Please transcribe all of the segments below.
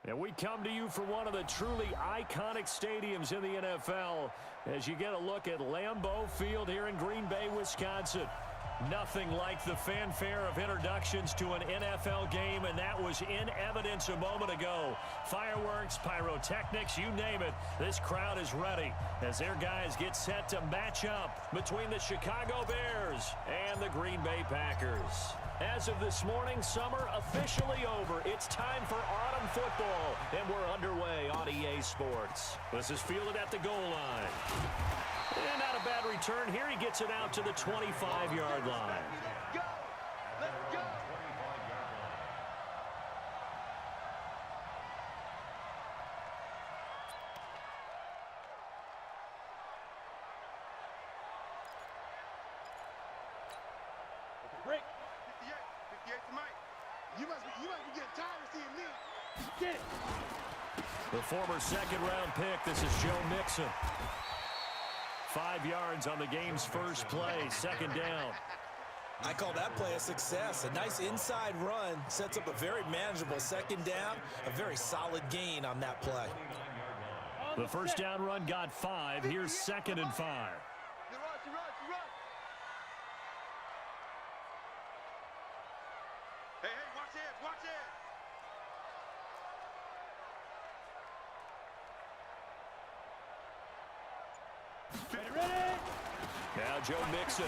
And we come to you from one of the truly iconic stadiums in the NFL as you get a look at Lambeau Field here in Green Bay, Wisconsin. Nothing like the fanfare of introductions to an NFL game, and that was in evidence a moment ago. Fireworks, pyrotechnics, you name it. This crowd is ready as their guys get set to match up between the Chicago Bears and the Green Bay Packers. As of this morning, summer officially over. It's time for autumn football, and we're underway on EA Sports. This is fielded at the goal line. And not a bad return here. He gets it out to the 25-yard line. Go! Let's go! Break. 58 to Mike. You must be getting tired of seeing me. Get it. The former second-round pick. This is Joe Mixon. 5 yards on the game's first play, second down. I call that play a success. A nice inside run sets up a very manageable second down, a very solid gain on that play. The first down run got 5. Here's 2nd and 5. Hey, watch it, watch it. Ready? Now Joe Mixon.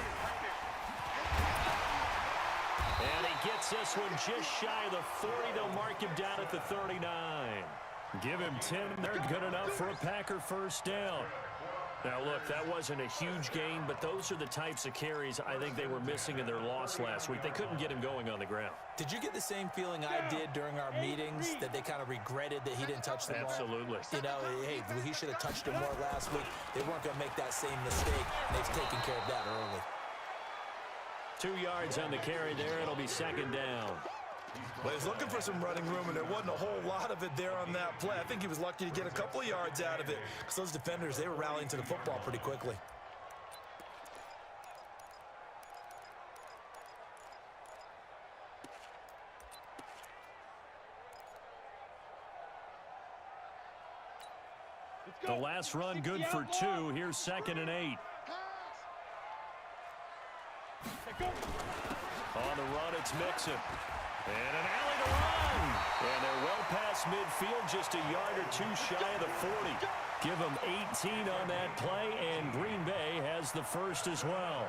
And he gets this one just shy of the 40. They'll mark him down at the 39. Give him 10. They're good enough for a Packer first down. Now, look, that wasn't a huge gain, but those are the types of carries I think they were missing in their loss last week. They couldn't get him going on the ground. Did you get the same feeling I did during our meetings, that they kind of regretted that he didn't touch the ball? Absolutely. You know, hey, he should have touched it more last week. They weren't going to make that same mistake, and they've taken care of that early. 2 yards on the carry there. It'll be second down. Well, he's looking for some running room, and there wasn't a whole lot of it there on that play. I think he was lucky to get a couple of yards out of it because those defenders, they were rallying to the football pretty quickly. The last run good for 2. Here's 2nd and 8. On the run, it's Mixon. And an alley to run. And they're well past midfield, just a yard or 2 shy of the 40. Give them 18 on that play, and Green Bay has the first as well.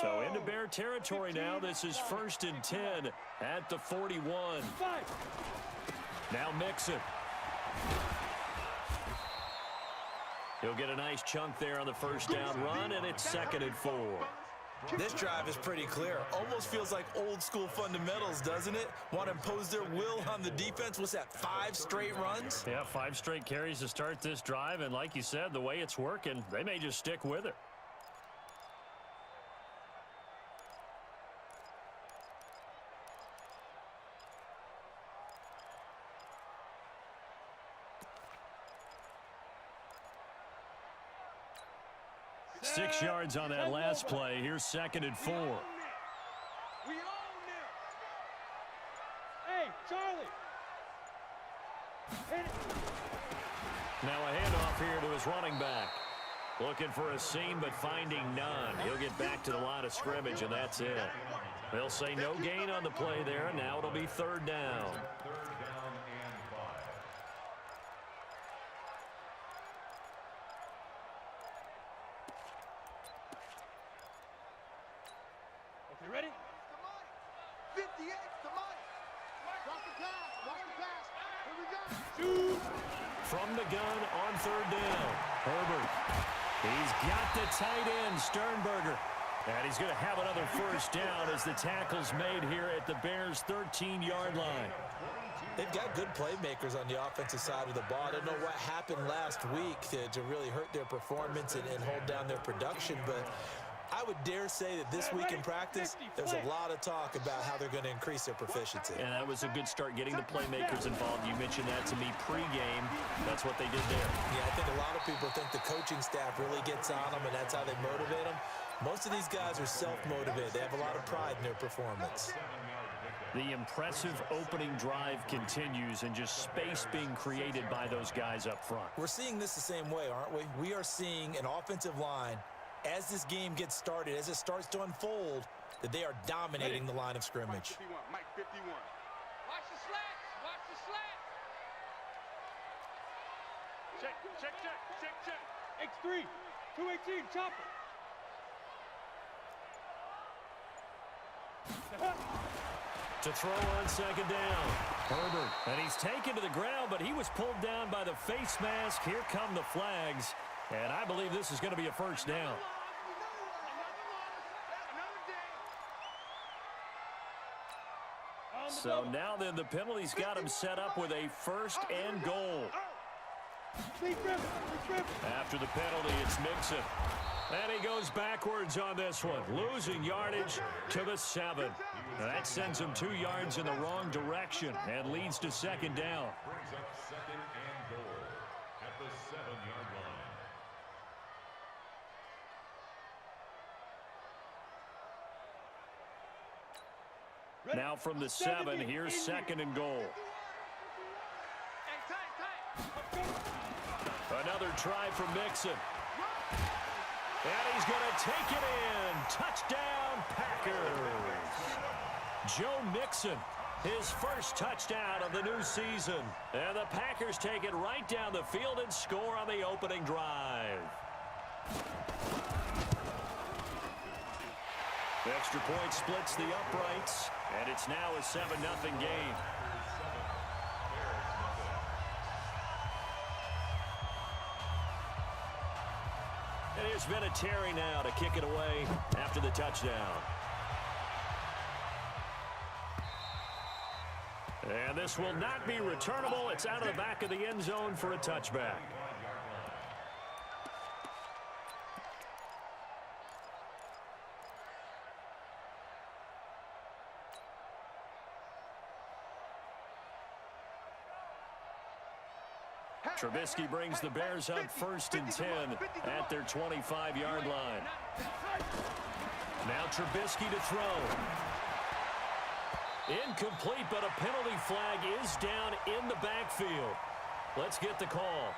So into Bear territory now. This is 1st and 10 at the 41. Now Mixon. He'll get a nice chunk there on the first down run, and it's 2nd and 4. This drive is pretty clear. Almost feels like old school fundamentals, doesn't it? Want to impose their will on the defense. What's that, 5 straight runs? Yeah, 5 straight carries to start this drive, and like you said, the way it's working, they may just stick with it. 6 yards on that last play. Here's 2nd and 4. We own them. Hey, Charlie. Hit it. Now a handoff here to his running back. Looking for a seam, but finding none. He'll get back to the line of scrimmage, and that's it. They'll say no gain on the play there, and now it'll be 3rd down. Okay, ready? 58 to Mike. Watch the pass. Watch the pass. Here we go. Shoot. From the gun on 3rd down. Herbert. He's got the tight end, Sternberger. And he's going to have another 1st down as the tackle's made here at the Bears' 13-yard line. They've got good playmakers on the offensive side of the ball. I don't know what happened last week to really hurt their performance and hold down their production, but I would dare say that this week in practice, there's a lot of talk about how they're going to increase their proficiency. And that was a good start getting the playmakers involved. You mentioned that to me pregame. That's what they did there. Yeah, I think a lot of people think the coaching staff really gets on them, and that's how they motivate them. Most of these guys are self-motivated. They have a lot of pride in their performance. The impressive opening drive continues, and just space being created by those guys up front. We're seeing this the same way, aren't we? We are seeing an offensive line, as this game gets started, as it starts to unfold, that they are dominating the line of scrimmage. Mike 51. Watch the slats. Watch the slats. Check, check, check, check, check. X3, 218, chopper. To throw on 2nd down. Herbert. And he's taken to the ground, but he was pulled down by the face mask. Here come the flags. And I believe this is going to be a 1st down. So now then the penalty's got him set up with a 1st and goal. After the penalty, it's Mixon. And he goes backwards on this one, losing yardage to the 7. That sends him 2 yards in the wrong direction and leads to 2nd down. Brings up 2nd and goal at the 7-yard line. Now from the 7, here's 2nd and goal. Another try from Mixon. And he's going to take it in. Touchdown, Packers. Joe Mixon, his 1st touchdown of the new season. And the Packers take it right down the field and score on the opening drive. The extra point splits the uprights, and it's now a 7-0 game. And here's Vinatieri now to kick it away after the touchdown. And this will not be returnable. It's out of the back of the end zone for a touchback. Trubisky brings the Bears up 1st and 10 at their 25-yard line. Now Trubisky to throw. Incomplete, but a penalty flag is down in the backfield. Let's get the call.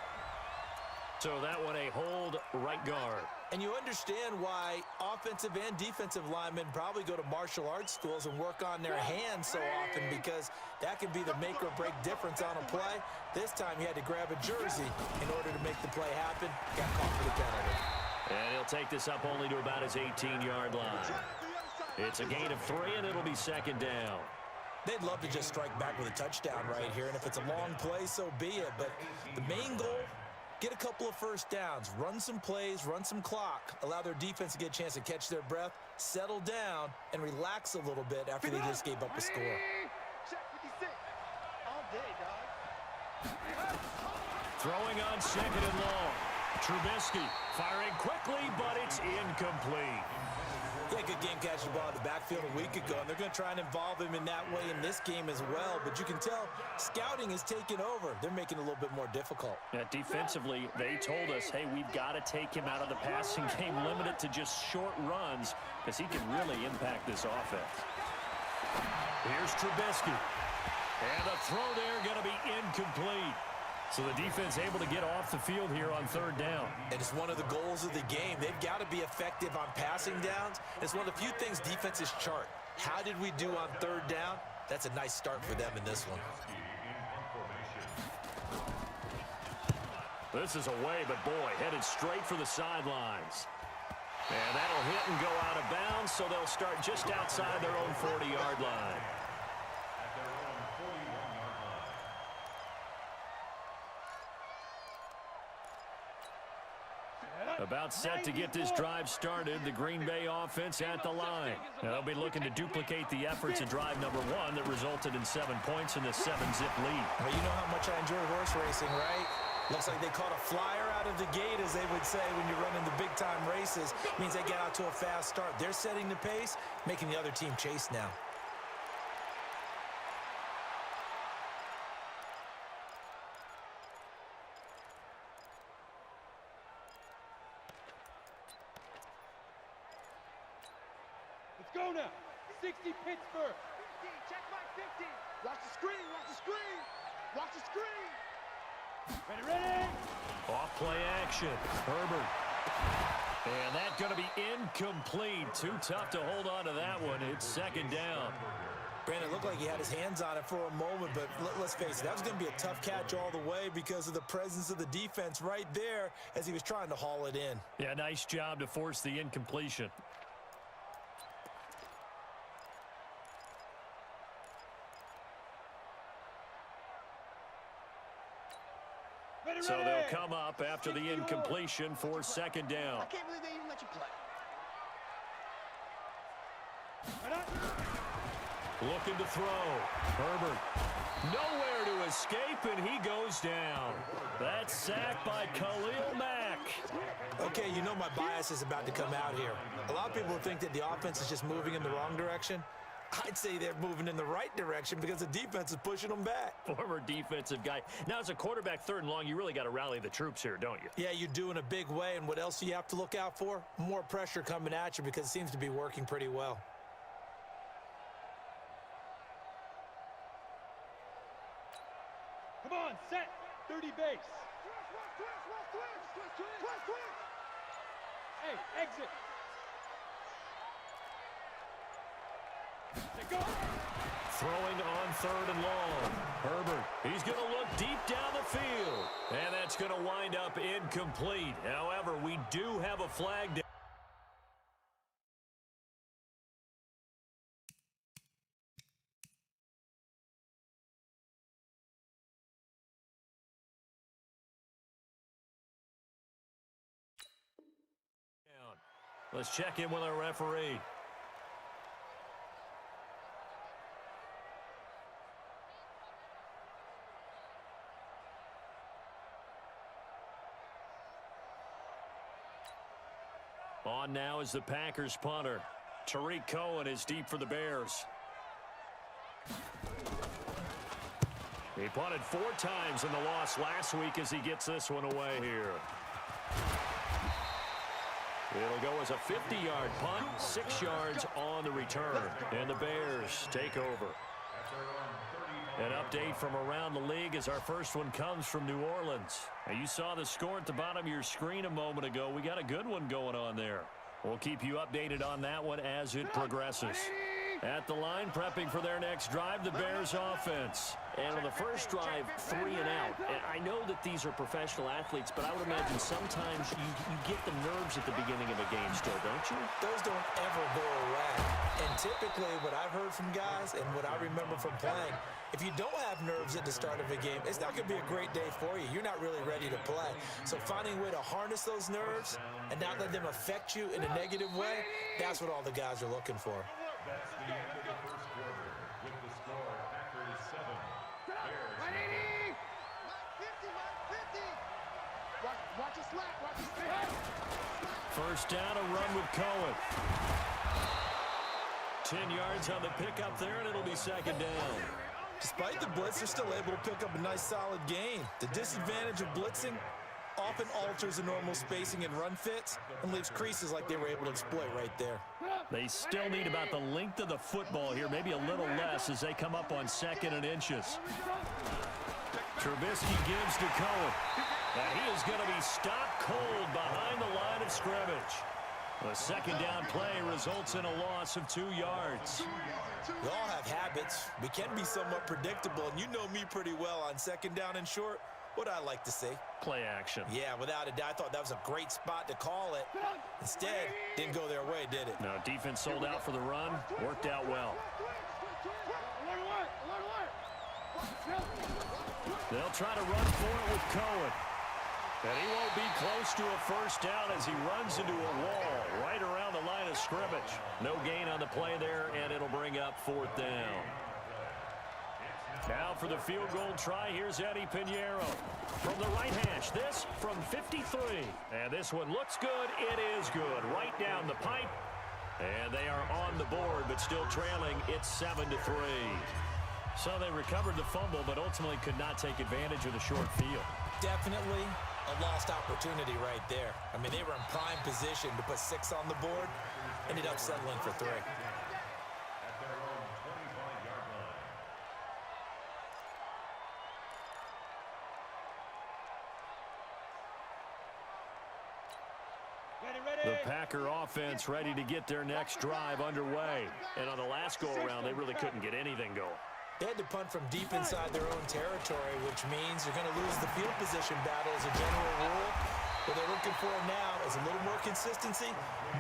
So that one a hold right guard. And you understand why offensive and defensive linemen probably go to martial arts schools and work on their hands so often, because that can be the make or break difference on a play. This time he had to grab a jersey in order to make the play happen. Got caught for the penalty. And he'll take this up only to about his 18-yard line. It's a gain of 3, and it'll be 2nd down. They'd love to just strike back with a touchdown right here, and if it's a long play, so be it. But the main goal, get a couple of 1st downs, run some plays, run some clock, allow their defense to get a chance to catch their breath, settle down, and relax a little bit after they just gave up a score. Throwing on 2nd and long. Trubisky firing quickly, but it's incomplete. Yeah, good game catching the ball in the backfield a week ago, and they're going to try and involve him in that way in this game as well. But you can tell scouting is taking over. They're making it a little bit more difficult. Yeah, defensively, they told us, hey, we've got to take him out of the passing game, limit it to just short runs, because he can really impact this offense. Here's Trubisky. And a throw there going to be incomplete. So the defense able to get off the field here on third down. And it's one of the goals of the game. They've got to be effective on passing downs. It's one of the few things defenses chart. How did we do on third down? That's a nice start for them in this one. This is away, but boy, headed straight for the sidelines. And that'll hit and go out of bounds, so they'll start just outside their own 40-yard line. About set to get this drive started, the Green Bay offense at the line. Now they'll be looking to duplicate the efforts of drive number 1 that resulted in 7 points in the 7-zip lead. Well, you know how much I enjoy horse racing, right? Looks like they caught a flyer out of the gate, as they would say when you're running the big-time races. Means they get out to a fast start. They're setting the pace, making the other team chase now. Go now. 60 Pittsburgh. 50, check my 50. Watch the screen, watch the screen. Watch the screen. Ready, ready. Off play action. Herbert. And that's going to be incomplete. Too tough to hold on to that one. It's second down. Brandon, it looked like he had his hands on it for a moment, but let's face it, that was going to be a tough catch all the way because of the presence of the defense right there as he was trying to haul it in. Yeah, nice job to force the incompletion. So they'll come up after the incompletion for second down. I can't believe they even let you play. Looking to throw. Herbert. Nowhere to escape, and he goes down. That's sacked by Khalil Mack. Okay, you know my bias is about to come out here. A lot of people think that the offense is just moving in the wrong direction. I'd say they're moving in the right direction because the defense is pushing them back. Former defensive guy. Now, as a quarterback, third and long, you really got to rally the troops here, don't you? Yeah, you do in a big way. And what else do you have to look out for? More pressure coming at you because it seems to be working pretty well. Come on, set. 30 base. Hey, exit. Go. Throwing on third and long. Herbert, he's going to look deep down the field. And that's going to wind up incomplete. However, we do have a flag down. Let's check in with our referee. On now is the Packers punter. Tariq Cohen is deep for the Bears. He punted 4 times in the loss last week as he gets this one away here. It'll go as a 50-yard punt, 6 yards on the return. And the Bears take over. An update from around the league as our first one comes from New Orleans. Now, you saw the score at the bottom of your screen a moment ago. We got a good one going on there. We'll keep you updated on that one as it progresses. At the line, prepping for their next drive, the Bears offense. And on the first drive, 3 and out. And I know that these are professional athletes, but I would imagine sometimes you get the nerves at the beginning of a game still, don't you? Those don't ever go away. And typically what I've heard from guys and what I remember from playing, if you don't have nerves at the start of a game, it's not going to be a great day for you. You're not really ready to play. So finding a way to harness those nerves and not let them affect you in a negative way, that's what all the guys are looking for. That's the end of the first quarter. With the score, Packers 7, Bears 180! 50! Watch your slap, watch your slap. First down, a run with Cohen. 10 yards on the pickup there, and it'll be second down. Despite the blitz, they're still able to pick up a nice solid gain. The disadvantage of blitzing often alters the normal spacing and run fits and leaves creases like they were able to exploit right there. They still need about the length of the football here, maybe a little less as they come up on 2nd and inches. Trubisky gives to Cohen. And he is going to be stopped cold behind the line of scrimmage. The second down play results in a loss of 2 yards. We all have habits. We can be somewhat predictable, and you know me pretty well on 2nd down and short. What I like to say. Play action. Yeah, without a doubt, I thought that was a great spot to call it. Instead, didn't go their way, did it? No, defense sold out for the run. Worked out well. They'll try to run for it with Cohen. And he won't be close to a first down as he runs into a wall right around the line of scrimmage. No gain on the play there, and it'll bring up 4th down. Now for the field goal try, here's Eddie Pinheiro. From the right hash, this from 53. And this one looks good. It is good. Right down the pipe. And they are on the board, but still trailing. It's 7-3. So they recovered the fumble, but ultimately could not take advantage of the short field. Definitely a lost opportunity right there. I mean, they were in prime position to put 6 on the board. Ended up settling for 3. At their own 25-yard line. The Packer offense ready to get their next drive underway. And on the last go-around, they really couldn't get anything going. They had to punt from deep inside their own territory, which means you're going to lose the field position battle as a general rule. What they're looking for now is a little more consistency,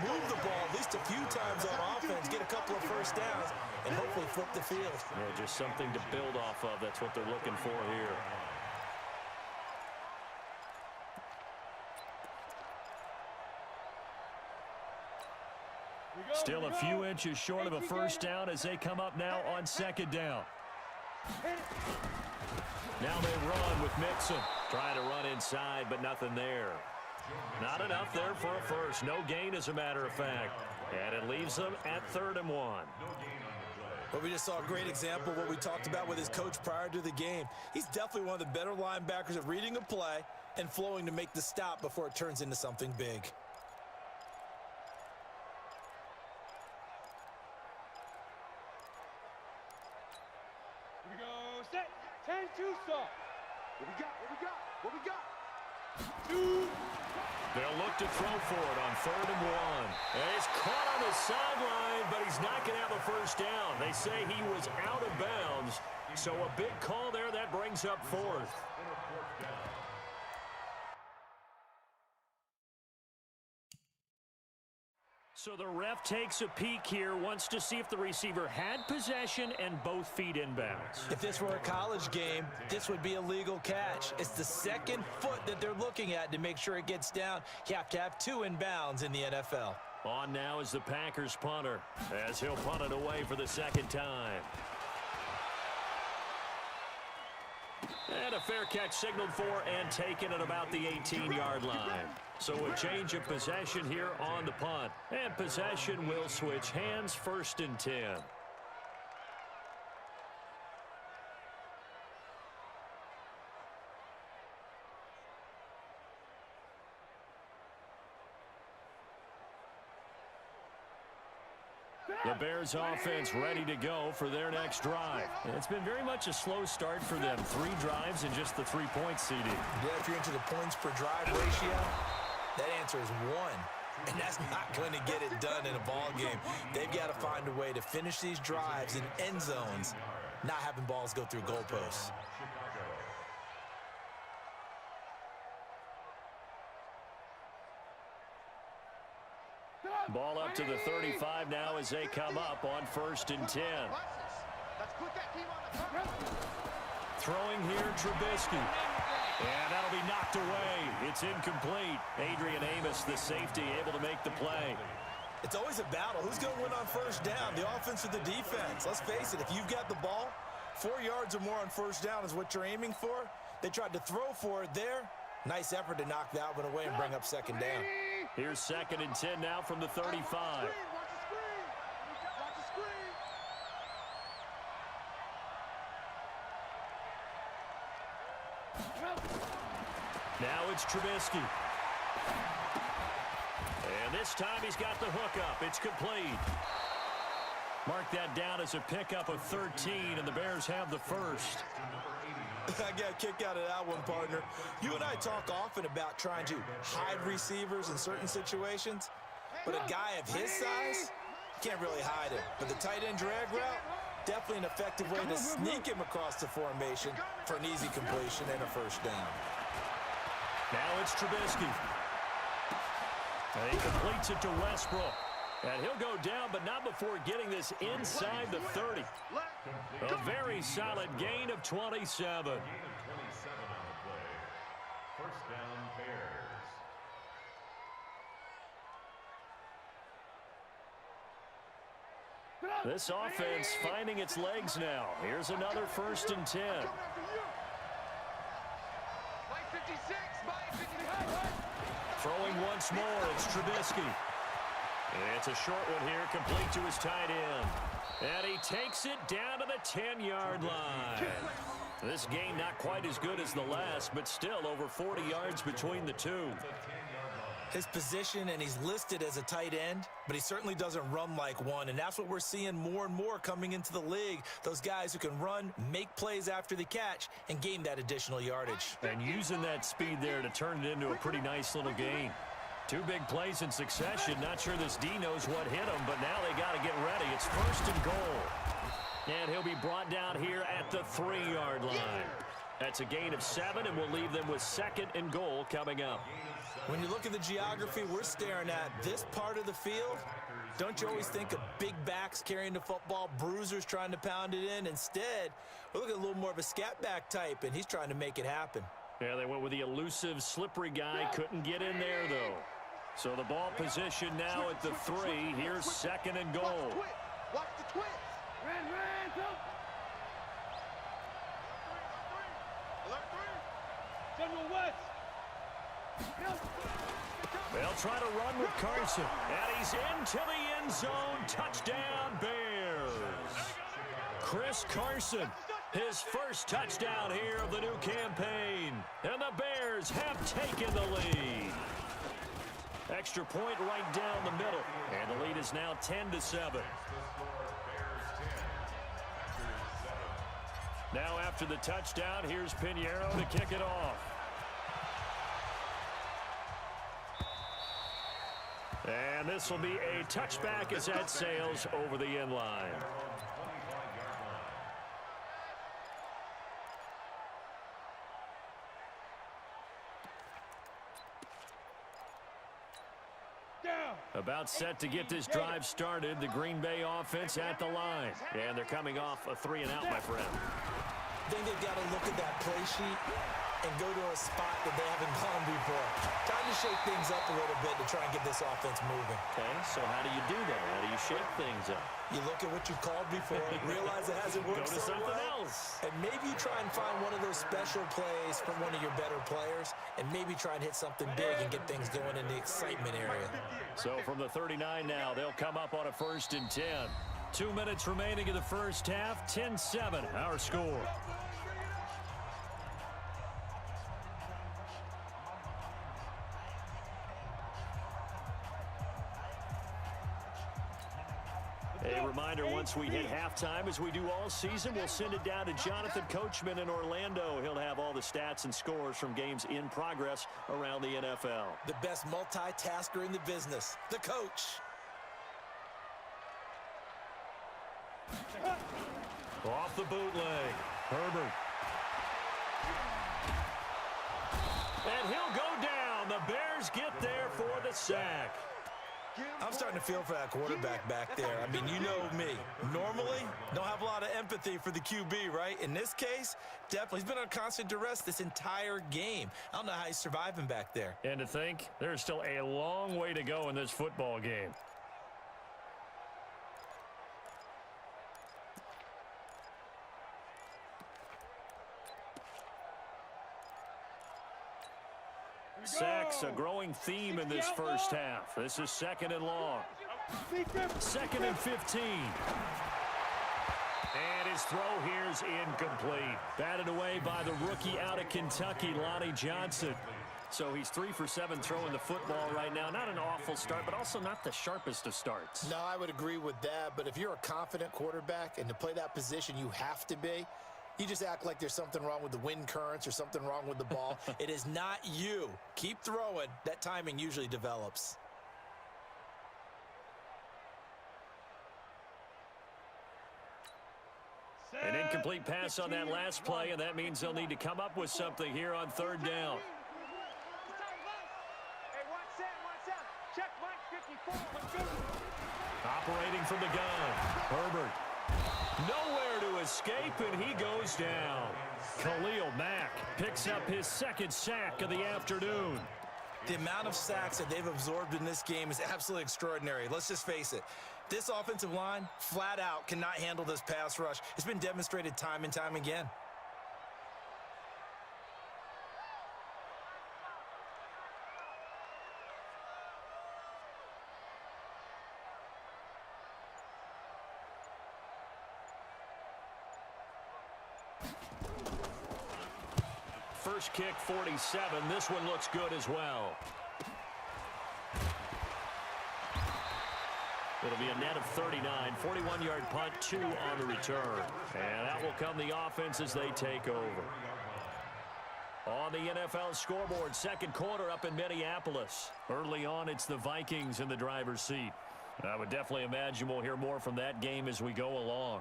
move the ball at least a few times on offense, get a couple of first downs, and hopefully flip the field. Yeah, just something to build off of. That's what they're looking for here. Still a few inches short of a first down as they come up now on 2nd down. Now they run with Mixon. Trying to run inside, but nothing there. Not enough there for a first. No gain, as a matter of fact. And it leaves them at 3rd and 1. Well, we just saw a great example of what we talked about with his coach prior to the game. He's definitely one of the better linebackers at reading a play and flowing to make the stop before it turns into something big. Here we go, set, 10-2 stop. What we got, what we got, what we got? 2. They'll look to throw for it on 3rd and 1. And he's caught on the sideline, but he's not going to have a first down. They say he was out of bounds. So a big call there. That brings up 4th. So the ref takes a peek here, wants to see if the receiver had possession and both feet inbounds. If this were a college game, this would be a legal catch. It's the 2nd foot that they're looking at to make sure it gets down. You have to have 2 inbounds in the NFL. On now is the Packers punter, as he'll punt it away for the 2nd time. And a fair catch signaled for and taken at about the 18-yard line. So a change of possession here on the punt. And possession will switch hands, 1st and 10. The Bears offense ready to go for their next drive. And it's been very much a slow start for them. 3 drives and just the 3-point seeding. Yeah, if you're into the points per drive ratio, that answer is 1. And that's not going to get it done in a ball game. They've got to find a way to finish these drives in end zones, not having balls go through goalposts. Ball up to the 35 now as they come up on 1st and 10. Throwing here, Trubisky. And that'll be knocked away. It's incomplete. Adrian Amos, the safety, able to make the play. It's always a battle. Who's going to win on first down, the offense or the defense? Let's face it, if you've got the ball, 4 yards or more on first down is what you're aiming for. They tried to throw for it there. Nice effort to knock that one away and bring up 2nd down. Here's 2nd and 10 now from the 35. Watch the screen. Now it's Trubisky. And this time he's got the hookup. It's complete. Mark that down as a pickup of 13, and the Bears have the first. I got a kick out of that one, partner. You and I talk often about trying to hide receivers in certain situations, but a guy of his size, you can't really hide him. But the tight end drag route, definitely an effective way to sneak him across the formation for an easy completion and a first down. Now it's Trubisky. And he completes it to Westbrook. And he'll go down, but not before getting this inside the 30. A very solid gain of 27. Gain of 27 on the play. First down, Bears. This offense finding its legs now. Here's another 1st and 10. Throwing once more, it's Trubisky. And it's a short one here, complete to his tight end. And he takes it down to the 10-yard line. This game not quite as good as the last, but still over 40 yards between the two. His position, and he's listed as a tight end, but he certainly doesn't run like one, and that's what we're seeing more and more coming into the league. Those guys who can run, make plays after the catch, and gain that additional yardage. And using that speed there to turn it into a pretty nice little gain. 2 big plays in succession. Not sure this D knows what hit him, but now they got to get ready. It's 1st and goal. And he'll be brought down here at the 3-yard line. That's a gain of 7, and we'll leave them with 2nd and goal coming up. When you look at the geography we're staring at, this part of the field, don't you always think of big backs carrying the football, bruisers trying to pound it in? Instead, we're looking at a little more of a scat back type, and he's trying to make it happen. Yeah, they went with the elusive, slippery guy. Couldn't get in there, though. So the ball position now at the 3. Here's 2nd and goal. Watch the twist. Alert 3. General West. They'll try to run with Carson. And he's into the end zone. Touchdown, Bears. Chris Carson, his first touchdown here of the new campaign. And the Bears have taken the lead. Extra point right down the middle. And the lead is now 10-7. Now after the touchdown, here's Pinheiro to kick it off. And this will be a touchback as that sails over the end line. About set to get this drive started. The Green Bay offense at the line. And they're coming off a 3-and-out, my friend. I think they've got to look at that play sheet and go to a spot that they haven't gone before. Time to shake things up a little bit to try and get this offense moving. Okay, so how do you do that? How do you shake things up? You look at what you've called before, realize it hasn't worked Go to so something well, else. and maybe you try and find one of those special plays from one of your better players, and maybe try and hit something big and get things going in the excitement area. So from the 39 now, they'll come up on a 1st and 10. 2 minutes remaining in the first half. 10-7, our score. A reminder, once we hit halftime, as we do all season, we'll send it down to Jonathan Coachman in Orlando. He'll have all the stats and scores from games in progress around the NFL. The best multitasker in the business, the coach. Off the bootleg, Herbert. And he'll go down. The Bears get there for the sack. I'm starting to feel for that quarterback back there. I mean, you know me. Normally, don't have a lot of empathy for the QB, right? In this case, definitely. He's been on constant duress this entire game. I don't know how he's surviving back there. And to think, there's still a long way to go in this football game. Sacks, a growing theme in this first half. This is 2nd and long. 2nd and 15. And his throw here's incomplete. Batted away by the rookie out of Kentucky, Lonnie Johnson. So he's 3 for 7 throwing the football right now. Not an awful start, but also not the sharpest of starts. No, I would agree with that. But if you're a confident quarterback and to play that position, you have to be. You just act like there's something wrong with the wind currents or something wrong with the ball. It is not you. Keep throwing. That timing usually develops. An incomplete pass on that last play, and that means they'll need to come up with something here on 3rd down. Check Mike 54. Operating from the gun, Herbert. Nowhere to escape, and he goes down. Khalil Mack picks up his 2nd sack of the afternoon. The amount of sacks that they've absorbed in this game is absolutely extraordinary. Let's just face it. This offensive line, flat out, cannot handle this pass rush. It's been demonstrated time and time again. First kick, 47. This one looks good as well. It'll be a net of 39. 41-yard punt, 2 on the return. And that will come the offense as they take over. On the NFL scoreboard, 2nd quarter up in Minneapolis. Early on, it's the Vikings in the driver's seat. I would definitely imagine we'll hear more from that game as we go along.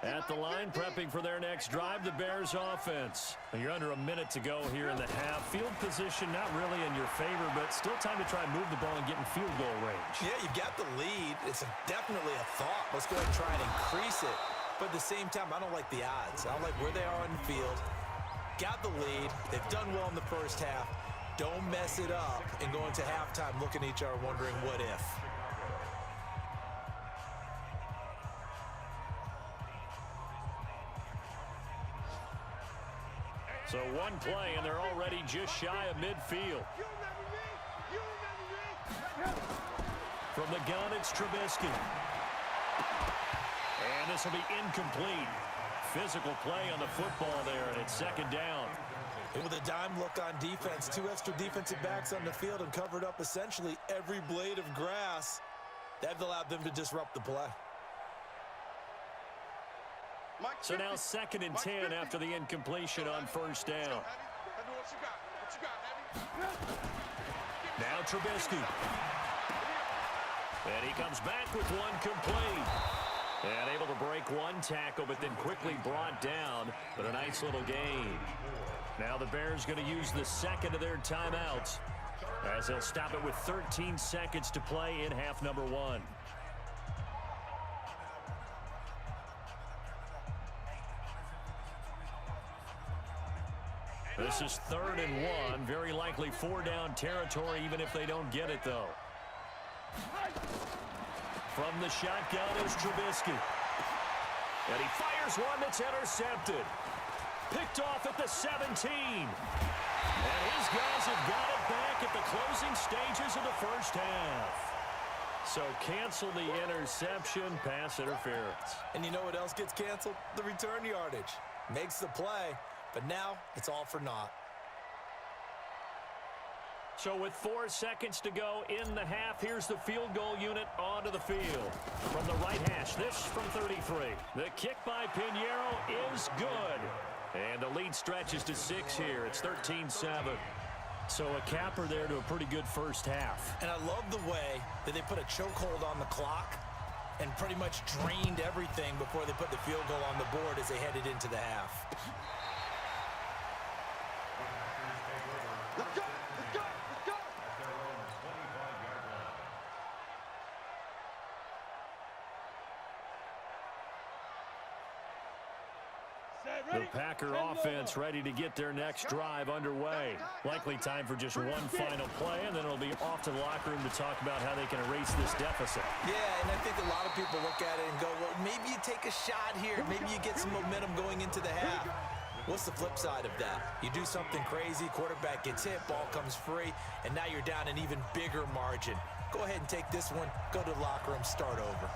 At the line, prepping for their next drive, the Bears offense. You're under a minute to go here in the half. Field position not really in your favor, but still time to try and move the ball and get in field goal range. Yeah, you got the lead. It's definitely a thought. Let's go ahead and try and increase it. But at the same time, I don't like the odds. I don't like where they are on the field. Got the lead. They've done well in the first half. Don't mess it up and go into halftime looking at each other wondering what if. So one play, and they're already just shy of midfield. From the gun, it's Trubisky. And this will be incomplete. Physical play on the football there, and it's 2nd down. And with a dime look on defense, 2 extra defensive backs on the field and covered up essentially every blade of grass. That allowed them to disrupt the play. So now 2nd and 10 after the incompletion on 1st down. Now Trubisky. And he comes back with one complete. And able to break one tackle, but then quickly brought down. But a nice little gain. Now the Bears going to use the 2nd of their timeouts, as they'll stop it with 13 seconds to play in half number 1. This is 3rd and 1. Very likely 4-down territory, even if they don't get it, though. From the shotgun is Trubisky. And he fires one that's intercepted. Picked off at the 17. And his guys have got it back at the closing stages of the first half. So cancel the interception, pass interference. And you know what else gets canceled? The return yardage. Makes the play. But now, it's all for naught. So with 4 seconds to go in the half, here's the field goal unit onto the field. From the right hash, this from 33. The kick by Pinheiro is good. And the lead stretches to 6 here. It's 13-7. So a capper there to a pretty good first half. And I love the way that they put a chokehold on the clock and pretty much drained everything before they put the field goal on the board as they headed into the half. Let's go! Let's go! Let's go! At their own 25-yard line. The Packer offense ready to get their next drive underway. Likely time for just one final play, and then it'll be off to the locker room to talk about how they can erase this deficit. Yeah, and I think a lot of people look at it and go, well, maybe you take a shot here. Maybe you get some momentum going into the half. What's the flip side of that? You do something crazy, quarterback gets hit, ball comes free, and now you're down an even bigger margin. Go ahead and take this one, go to the locker room, start over.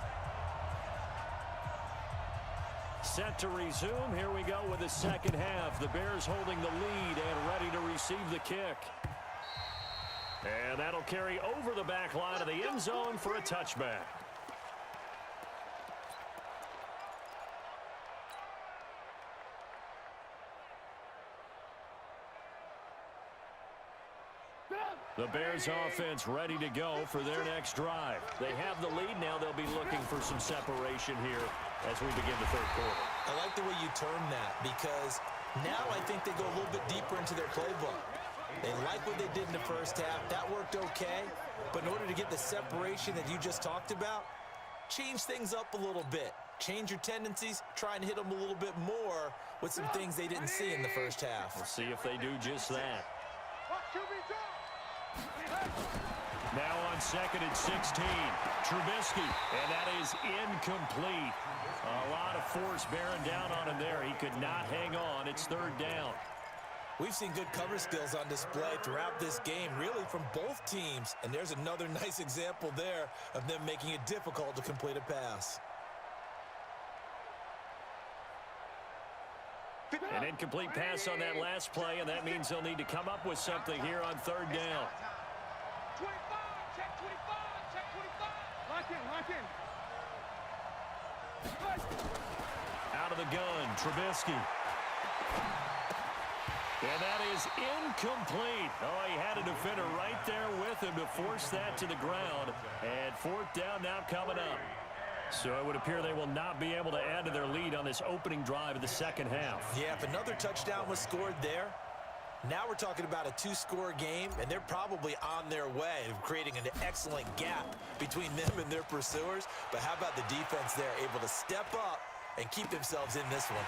Set to resume. Here we go with the second half. The Bears holding the lead and ready to receive the kick. And that'll carry over the back line of the end zone for a touchback. The Bears offense ready to go for their next drive. They have the lead. Now they'll be looking for some separation here as we begin the third quarter. I like the way you term that because now I think they go a little bit deeper into their playbook. They like what they did in the first half. That worked okay. But in order to get the separation that you just talked about, change things up a little bit. Change your tendencies. Try and hit them a little bit more with some things they didn't see in the first half. We'll see if they do just that. Now on 2nd and 16, Trubisky, and that is incomplete. A lot of force bearing down on him there. He could not hang on. It's 3rd down. We've seen good cover skills on display throughout this game, really from both teams. And there's another nice example there of them making it difficult to complete a pass. An incomplete pass on that last play, and that means they'll need to come up with something here on 3rd down. 25, check 25, check 25. Lock in. Out of the gun, Trubisky. And that is incomplete. Oh, he had a defender right there with him to force that to the ground. And 4th down now coming up. So it would appear they will not be able to add to their lead on this opening drive of the second half. Yeah, if another touchdown was scored there, now we're talking about a 2-score game, and they're probably on their way of creating an excellent gap between them and their pursuers. But how about the defense there, able to step up and keep themselves in this one?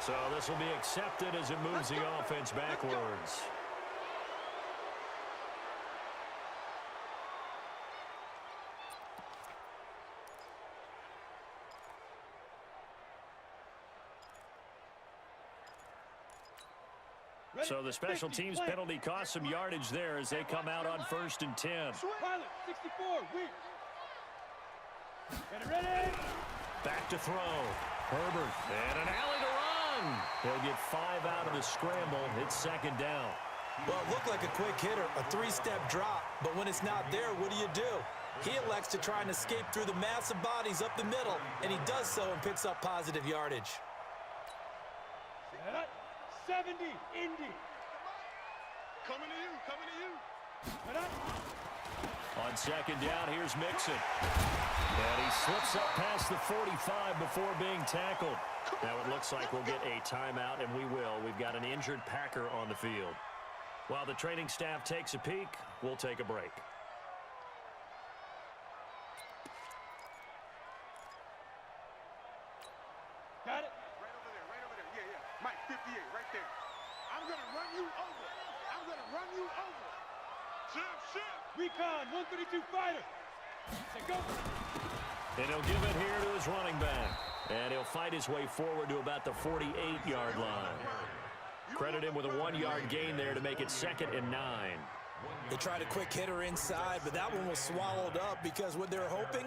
So this will be accepted as it moves the offense backwards. So the special teams penalty cost some yardage there as they come out on 1st and 10. Pilot, 64, Weir. Get it ready. Back to throw. Herbert. And an alley to run. He'll get 5 out of the scramble. It's 2nd down. Well, it looked like a quick hitter, a 3-step drop. But when it's not there, what do? He elects to try and escape through the massive bodies up the middle, and he does so and picks up positive yardage. 70, Indy. Coming to you. On 2nd down, here's Mixon. And he slips up past the 45 before being tackled. Now it looks like we'll get a timeout, and we will. We've got an injured Packer on the field. While the training staff takes a peek, we'll take a break. Got it? Right over there. Yeah. Mike, 58, right there. I'm going to run you over. Shift. Recon, 132 fighter. Say go. And he'll give it here to his running back. And he'll fight his way forward to about the 48-yard line. Credit him with a 1-yard gain there to make it 2nd and 9. They tried a quick hitter inside, but that one was swallowed up because what they're hoping,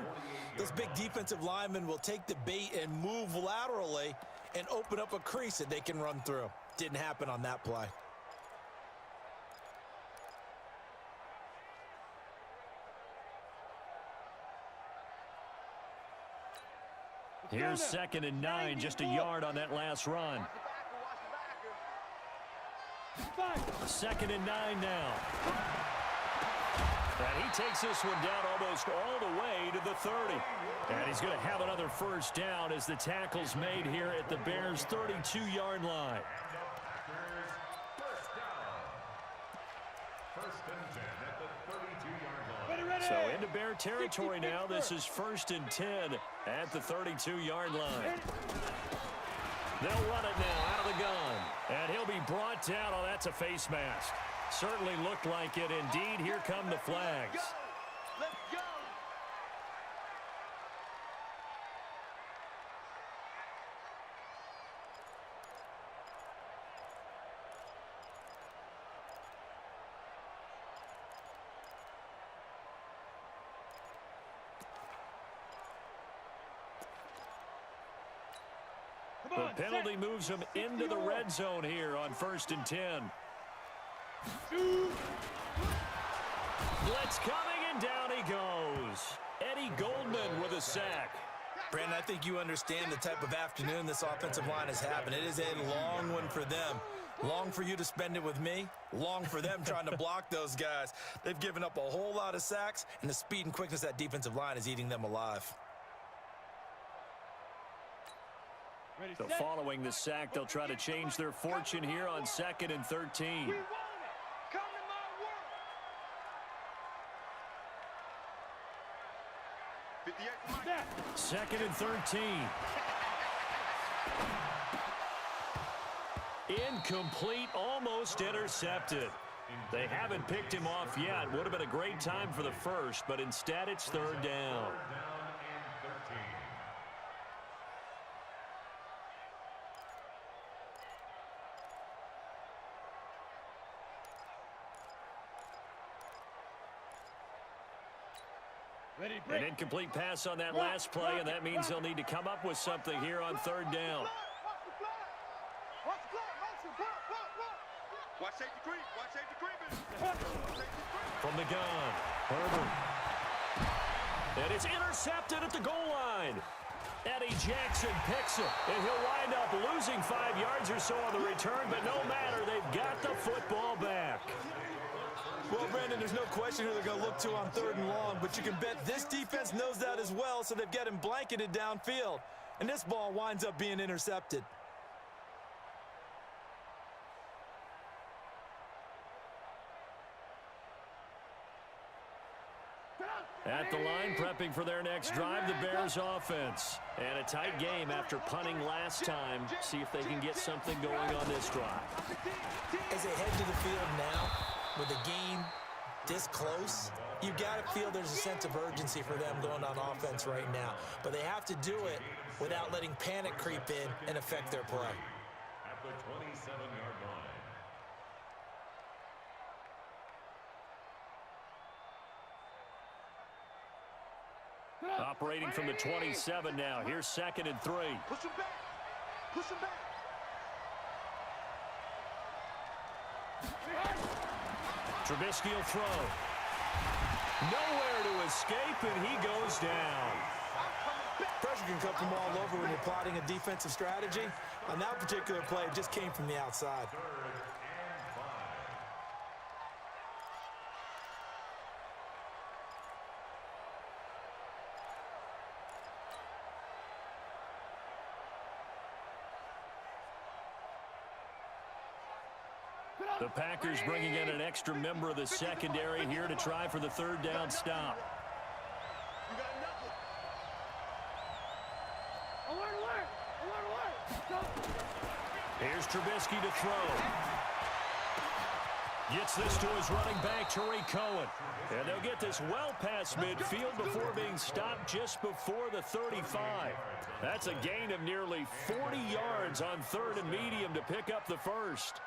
those big defensive linemen will take the bait and move laterally and open up a crease that they can run through. Didn't happen on that play. Here's 2nd and 9, just a yard on that last run. 2nd and 9 now. And he takes this one down almost all the way to the 30. And he's going to have another 1st down as the tackle's made here at the Bears' 32-yard line. So into Bear territory now. This is 1st and 10 at the 32-yard line. They'll run it now out of the gun. And he'll be brought down. Oh, that's a face mask. Certainly looked like it. Indeed, here come the flags. Let's go. The penalty moves them into the red zone here on 1st and 10. Blitz coming, and down he goes. Eddie Goldman with a sack. Brandon, I think you understand the type of afternoon this offensive line is having. It is a long one for them. Long for you to spend it with me. Long for them trying to block those guys. They've given up a whole lot of sacks, and the speed and quickness of that defensive line is eating them alive. So following the sack, they'll try to change their fortune here on 2nd and 13. Second and 13. Incomplete, almost intercepted. They haven't picked him off yet. Would have been a great time for the first, but instead it's 3rd down. An incomplete pass on that last play, and that means they'll need to come up with something here on 3rd down. From the gun, Herbert. And it's intercepted at the goal line. Eddie Jackson picks it, and he'll wind up losing 5 yards or so on the return, but no matter, they've got the football back. Well, Brandon, there's no question who they're going to look to on 3rd and long, but you can bet this defense knows that as well, so they've got him blanketed downfield. And this ball winds up being intercepted. At the line, prepping for their next drive, the Bears offense. And a tight game after punting last time. See if they can get something going on this drive. As they head to the field now, with the game this close, you got to feel there's a sense of urgency for them going on offense right now. But they have to do it without letting panic creep in and affect their play. At the 27-yard line. Operating from the 27 now. Here's 2nd and 3. Push him back. Push him back. Trubisky will throw. Nowhere to escape, and he goes down. Pressure can come from all over when you're plotting a defensive strategy. On that particular play, it just came from the outside. 3rd and 5. The Packers bringing in an extra member of the secondary here to try for the 3rd down stop. You got nothing. Alert, alert. Here's Trubisky to throw. Gets this to his running back, Tariq Cohen. And they'll get this well past midfield before being stopped just before the 35. That's a gain of nearly 40 yards on 3rd and medium to pick up the first.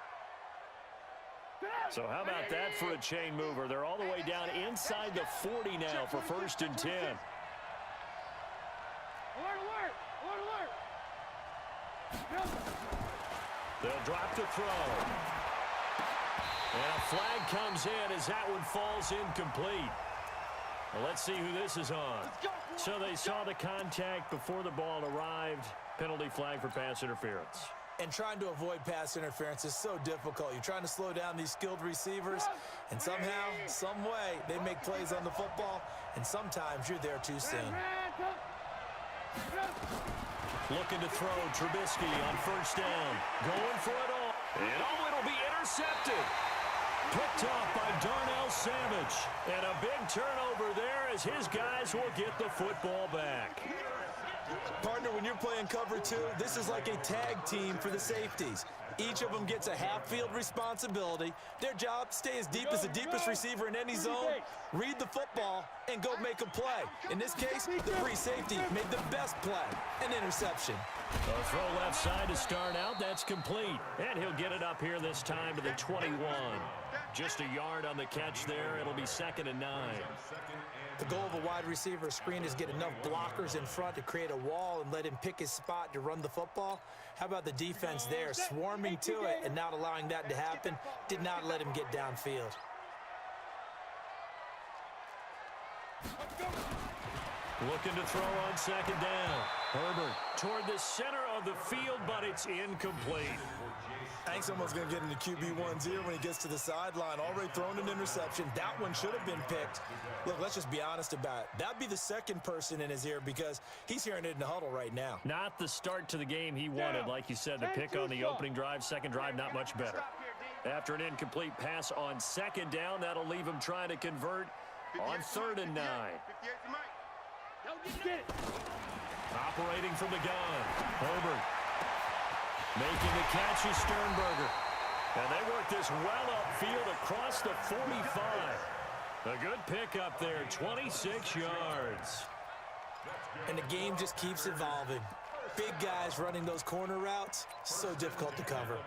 So how about that for a chain mover? They're all the way down inside the 40 now for 1st and 10. Alert, alert. Alert, alert. They'll drop to throw. And a flag comes in as that one falls incomplete. Well, let's see who this is on. So they saw the contact before the ball arrived. Penalty flag for pass interference. And trying to avoid pass interference is so difficult. You're trying to slow down these skilled receivers, and somehow, some way, they make plays on the football, and sometimes you're there too soon. Looking to throw, Trubisky on 1st down. Going for it all. And it'll be intercepted. Picked off by Darnell Savage. And a big turnover there as his guys will get the football back. Partner, when you're playing cover 2, this is like a tag team for the safeties. Each of them gets a half-field responsibility. Their job, stay as deep as the deepest receiver in any zone, read the football, and go make a play. In this case, the free safety made the best play, an interception. A throw left side to start out. That's complete. And he'll get it up here this time to the 21. Just a yard on the catch there. It'll be 2nd and 9. The goal of a wide receiver screen is get enough blockers in front to create a wall and let him pick his spot to run the football. How about the defense there, swarming to it and not allowing that to happen? Did not let him get downfield. Looking to throw on 2nd down. Herbert toward the center of the field, but it's incomplete. I think someone's going to get into QB1's ear when he gets to the sideline. Already thrown an interception. That one should have been picked. Look, let's just be honest about it. That'd be the second person in his ear because he's hearing it in the huddle right now. Not the start to the game he wanted, like you said, the pick on the opening drive. Second drive, not much better. After an incomplete pass on 2nd down, that'll leave him trying to convert on 3rd and 9. Operating from the gun, Herbert. Making the catch is Sternberger. And they work this well upfield across the 45. A good pickup there, 26 yards. And the game just keeps evolving. Big guys running those corner routes, so difficult to cover.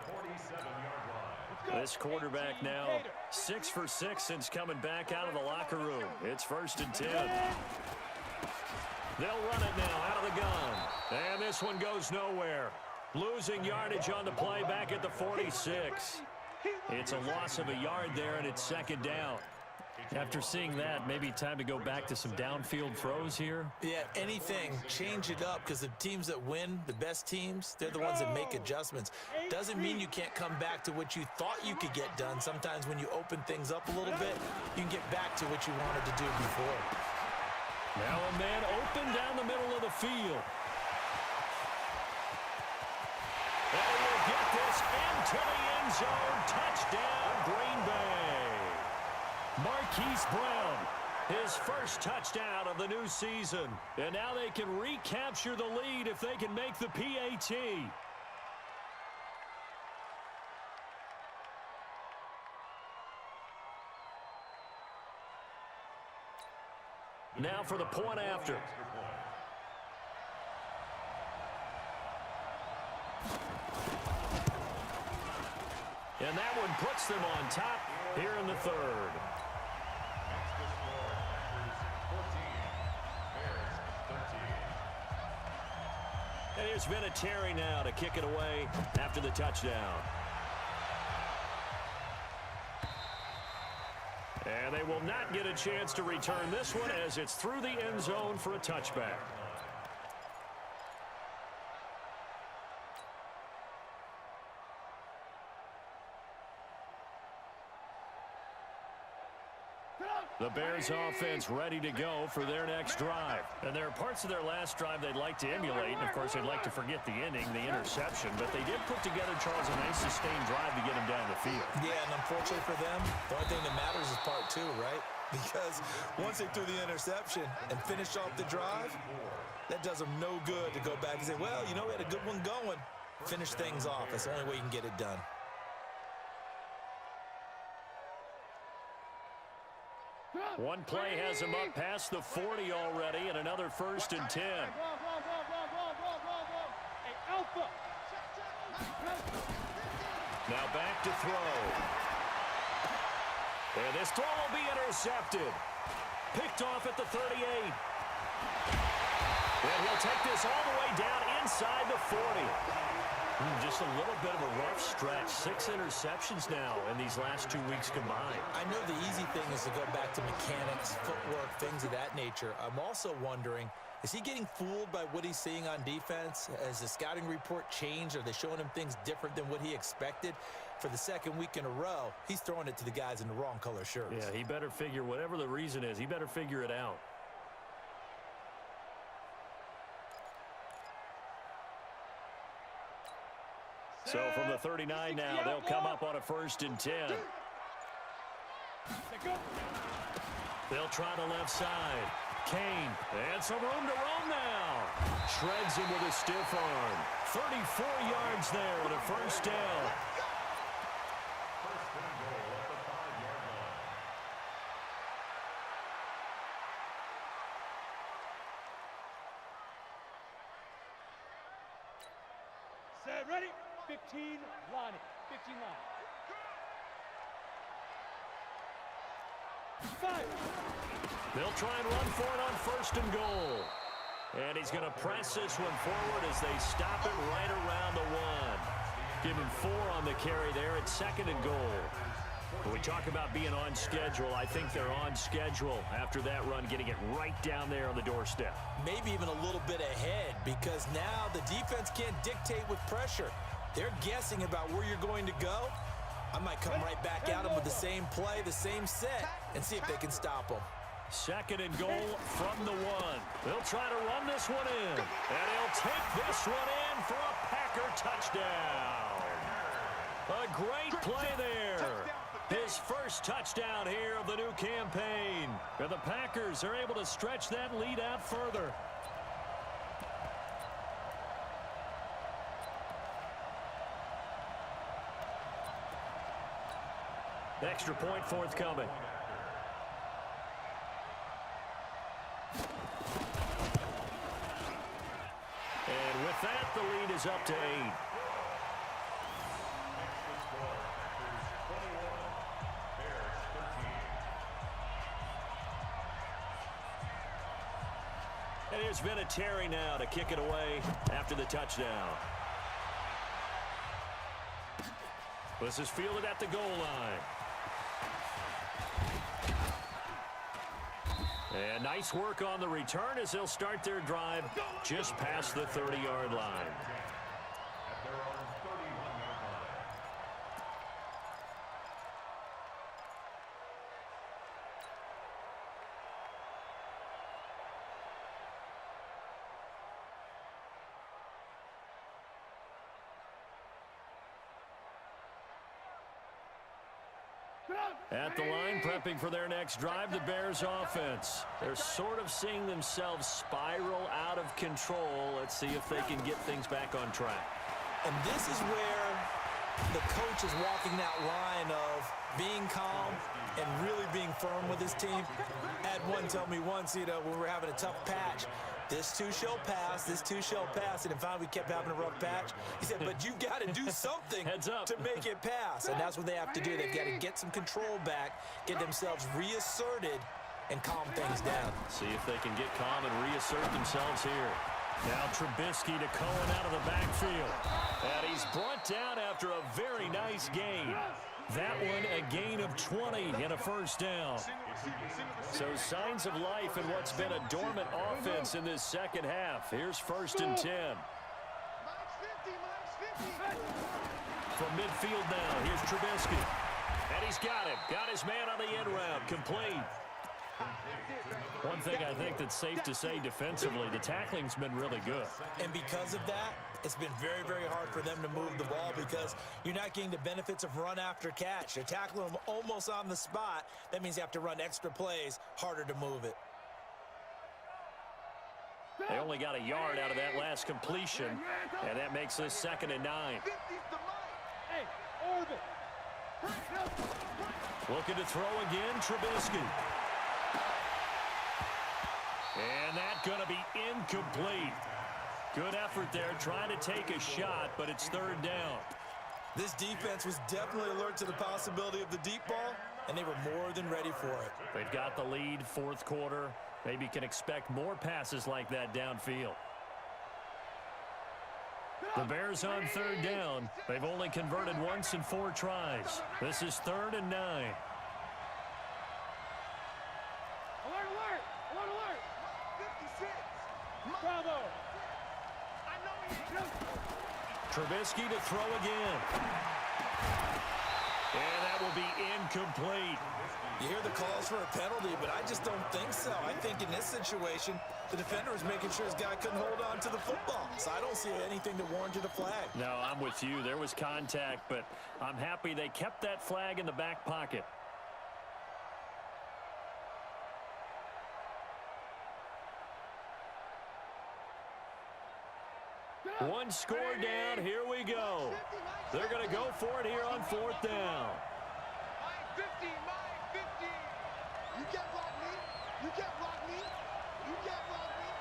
This quarterback now 6 for 6 since coming back out of the locker room. It's 1st and 10. They'll run it now out of the gun. And this one goes nowhere. Losing yardage on the play back at the 46. It's a loss of a yard there, and it's 2nd down. After seeing that, maybe time to go back to some downfield throws here. Yeah, anything. Change it up because the teams that win, the best teams, they're the ones that make adjustments. Doesn't mean you can't come back to what you thought you could get done. Sometimes when you open things up a little bit, you can get back to what you wanted to do before. Now a man open down the middle of the field. And will get this into the end zone. Touchdown, Green Bay. Marquise Brown, his first touchdown of the new season. And now they can recapture the lead if they can make the PAT. Now for the point after. And that one puts them on top here in the 3rd. And there's been a Terry now to kick it away after the touchdown. And they will not get a chance to return this one as it's through the end zone for a touchback. The Bears offense ready to go for their next drive. And there are parts of their last drive they'd like to emulate. And, of course, they'd like to forget the inning, the interception. But they did put together, Charles, a nice sustained drive to get them down the field. Yeah, and unfortunately for them, the only thing that matters is part 2, right? Because once they threw the interception and finished off the drive, that does them no good to go back and say, well, you know, we had a good one going. Finish things off. That's the only way you can get it done. One play has him up past the 40 already, and another 1st and 10. Hey, Alpha. Now back to throw. And this throw will be intercepted. Picked off at the 38. And he'll take this all the way down inside the 40. Just a little bit of a rough stretch. 6 interceptions now in these last 2 weeks combined. I know the easy thing is to go back to mechanics, footwork, things of that nature. I'm also wondering, is he getting fooled by what he's seeing on defense? Has the scouting report changed? Are they showing him things different than what he expected? For the 2nd week in a row, he's throwing it to the guys in the wrong color shirts. Yeah, he better figure, whatever the reason is, he better figure it out. So from the 39 now, they'll come up on a 1st and 10. They'll try the left side. Kane, and some room to roam now. Shreds him with a stiff arm. 34 yards there and a 1st down. Set, ready? 15, line it. 15 line. 5. They'll try and run for it on 1st and goal. And he's going to press this one forward as they stop it right around the 1. Give him 4 on the carry there at 2nd and goal. When we talk about being on schedule, I think they're on schedule after that run, getting it right down there on the doorstep. Maybe even a little bit ahead, because now the defense can't dictate with pressure. They're guessing about where you're going to go. I might come right back at them with the same play, the same set, and see if they can stop them. 2nd and goal from the 1. They'll try to run this one in. And he'll take this one in for a Packer touchdown. A great play there. His first touchdown here of the new campaign. And the Packers are able to stretch that lead out further. Extra point forthcoming. And with that, the lead is up to 8. And there's been a Terry now to kick it away after the touchdown. This is fielded at the goal line. And nice work on the return as they'll start their drive just past the 30-yard line. At their own 31-yard line. At the line, prepping for their next drive, the Bears offense. They're sort of seeing themselves spiral out of control. Let's see if they can get things back on track. And this is where the coach is walking that line of being calm and really being firm with his team. I had one tell me once, when we were having a tough patch, this too shall pass, this too shall pass. And finally, we kept having a rough patch. He said, but you got to do something Heads up. to make it pass. And that's what they have to do. They've got to get some control back, get themselves reasserted, and calm things down. See if they can get calm and reassert themselves here. Now Trubisky to Cohen out of the backfield. And he's brought down after a very nice gain. That one a gain of 20 and a first down. So signs of life in what's been a dormant offense in this second half. Here's 1st and 10. From midfield now, here's Trubisky. And he's got him. Got his man on the end round. Complete. One thing I think that's safe to say defensively, the tackling's been really good. And because of that, it's been very, very hard for them to move the ball because you're not getting the benefits of run after catch. They're tackling them almost on the spot. That means you have to run extra plays, harder to move it. They only got a yard out of that last completion, and that makes this 2nd and 9. Hey, Orbit. Looking to throw again, Trubisky. And that's going to be incomplete. Good effort there, trying to take a shot, but it's 3rd down. This defense was definitely alert to the possibility of the deep ball, and they were more than ready for it. They've got the lead, 4th quarter. Maybe can expect more passes like that downfield. The Bears on 3rd down. They've only converted once in 4 tries. This is 3rd and 9. Alert, alert! Alert, alert! 56! Bravo! Trubisky to throw again. And that will be incomplete. You hear the calls for a penalty, but I just don't think so. I think in this situation, the defender was making sure his guy couldn't hold on to the football. So I don't see anything to warrant a flag. No, I'm with you. There was contact, but I'm happy they kept that flag in the back pocket. One score down. Here we go. They're going to go for it here on 4th down. My 50, my 50. You can't block me. You can't block me. You can't block me.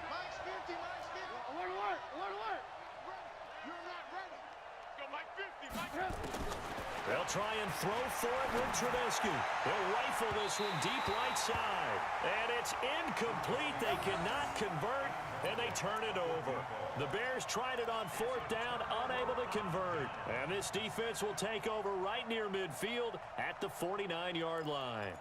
Mike's 50, Mike's 50. Alert, alert, alert, alert. You're not ready. Go Mike 50, Mike 50. They'll try and throw for it with Trubisky. They'll rifle this one deep right side. And it's incomplete. They cannot convert, and they turn it over. The Bears tried it on 4th down, unable to convert. And this defense will take over right near midfield at the 49-yard line.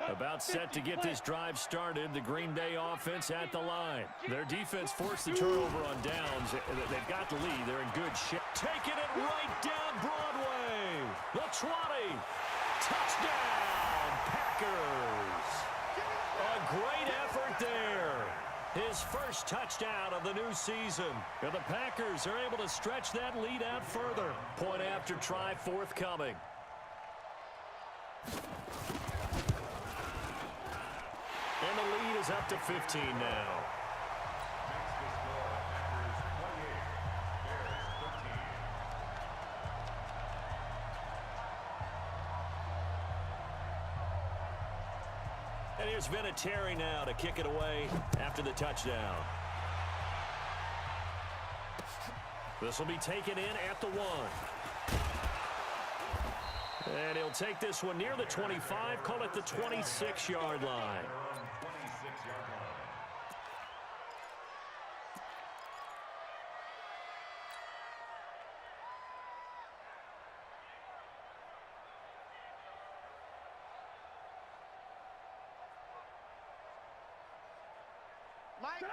About set to get this drive started, the Green Bay offense at the line. Their defense forced the turnover on downs. They've got the lead. They're in good shape. Taking it right down Broadway. The 20. Touchdown, Packers. A great effort there. His first touchdown of the new season. And the Packers are able to stretch that lead out further. Point after try forthcoming. And the lead is up to 15 now. Makes the score Packers 28, Bears 13. And here's Vinatieri now to kick it away after the touchdown. This will be taken in at the 1. And he'll take this one near the 25, call it the 26-yard line.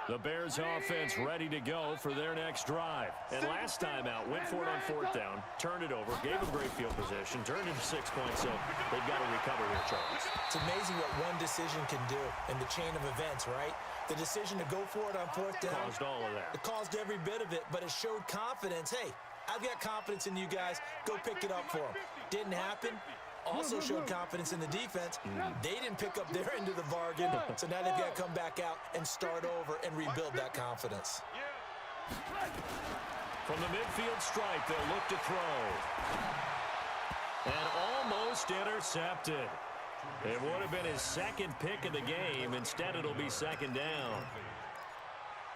The Bears offense ready to go for their next drive. And last time out, went for it on 4th down, turned it over, gave them great field position, turned into 6 points, so they've got to recover here, Charles. It's amazing what one decision can do in the chain of events, right? The decision to go for it on 4th down. Caused all of that. It caused every bit of it, but it showed confidence. Hey, I've got confidence in you guys. Go pick it up for them. Didn't happen. Also showed confidence in the defense. They didn't pick up their end of the bargain, so now they've got to come back out and start over and rebuild that confidence. From the midfield stripe, they'll look to throw. And almost intercepted. It would have been his second pick of the game. Instead, it'll be 2nd down.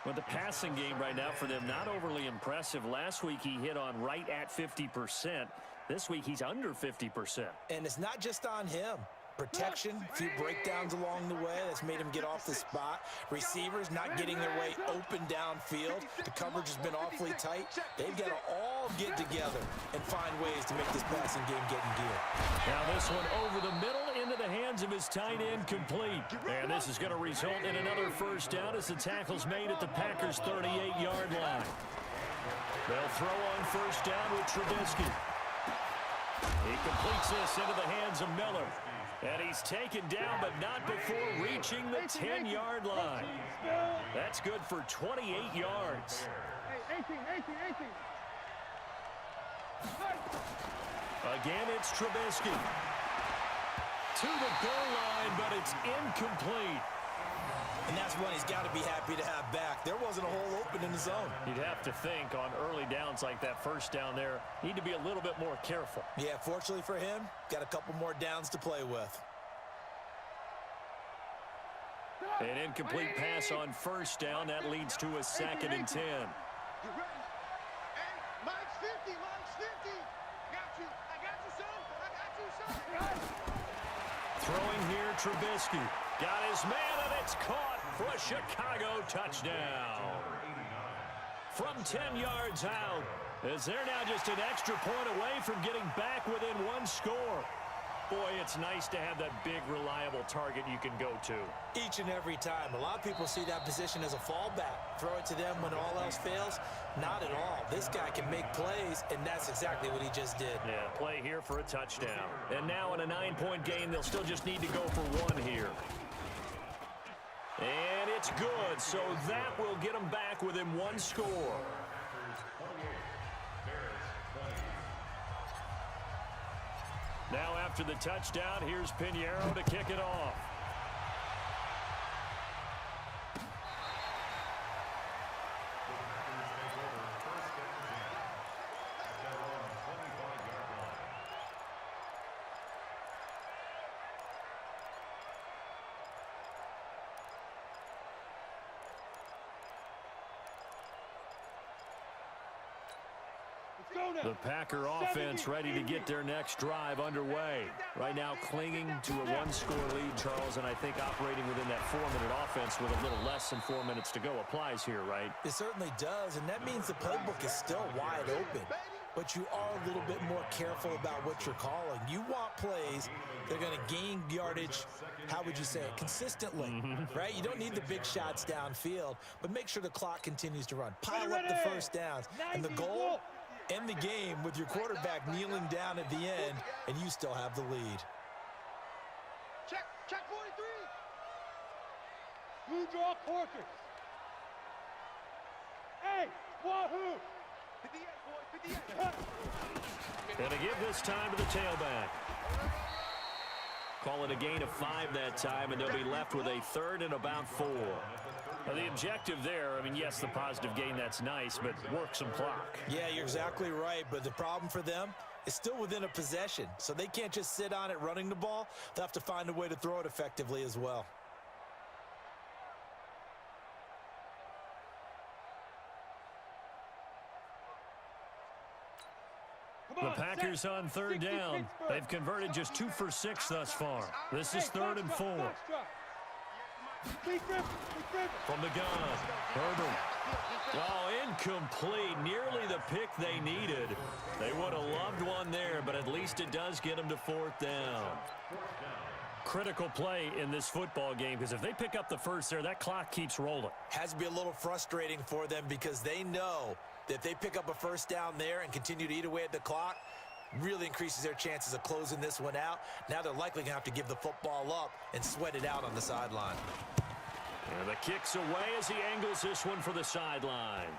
But the passing game right now for them, not overly impressive. Last week, he hit on right at 50%. This week, he's under 50%. And it's not just on him. Protection, a few breakdowns along the way. That's made him get off the spot. Receivers not getting their way open downfield. The coverage has been awfully tight. They've got to all get together and find ways to make this passing game get in gear. Now this one over the middle into the hands of his tight end complete. And this is going to result in another 1st down as the tackle's made at the Packers' 38-yard line. They'll throw on 1st down with Trubisky. He completes this into the hands of Miller. And he's taken down, but not before reaching the 10-yard line. That's good for 28 yards. 18. Again, it's Trubisky. To the goal line, but it's incomplete. And that's one he's got to be happy to have back. There wasn't a hole open in the zone. You'd have to think on early downs like that 1st down there, need to be a little bit more careful. Yeah, fortunately for him, got a couple more downs to play with. An incomplete pass on 1st down. That leads to a 2nd and 10. Mike's 50. Got you, son. Throwing here, Trubisky. Got his man, and it's caught for a Chicago touchdown. From 10 yards out, as they're now just an extra point away from getting back within 1 score. Boy, it's nice to have that big, reliable target you can go to. Each and every time. A lot of people see that position as a fallback. Throw it to them when all else fails. Not at all. This guy can make plays, and that's exactly what he just did. Yeah, play here for a touchdown. And now in a 9-point game, they'll still just need to go for 1 here. And it's good, so that will get them back within 1 score. Now after the touchdown, here's Pinheiro to kick it off. The Packer offense ready to get their next drive underway. Right now clinging to a one-score lead, Charles, and I think operating within that 4-minute offense with a little less than 4 minutes to go applies here, right? It certainly does, and that means the playbook is still wide open. But you are a little bit more careful about what you're calling. You want plays that are going to gain yardage, how would you say it, consistently, right? You don't need the big shots downfield, but make sure the clock continues to run. Pile up the first downs. And the goal, end the game with your quarterback kneeling down at the end, and you still have the lead. Check 43. Blue draw quarters. Hey, wahoo! 58, boy, 58. Going to give this time to the tailback. Call it a gain of 5 that time, and they'll be left with a 3rd and about 4. Now, the objective there, I mean, yes, the positive gain, that's nice, but work some clock. Yeah, you're exactly right, but the problem for them is still within a possession, so they can't just sit on it running the ball. They'll have to find a way to throw it effectively as well. The Packers on 3rd down. They've converted just 2 for 6 thus far. This is 3rd and 4. From the gun, Herbert. Oh, incomplete. Nearly the pick they needed. They would have loved one there, but at least it does get them to 4th down. Critical play in this football game, because if they pick up the first there, that clock keeps rolling. Has to be a little frustrating for them because they know that if they pick up a first down there and continue to eat away at the clock, really increases their chances of closing this one out. Now they're likely going to have to give the football up and sweat it out on the sideline. And the kick's away as he angles this one for the sideline.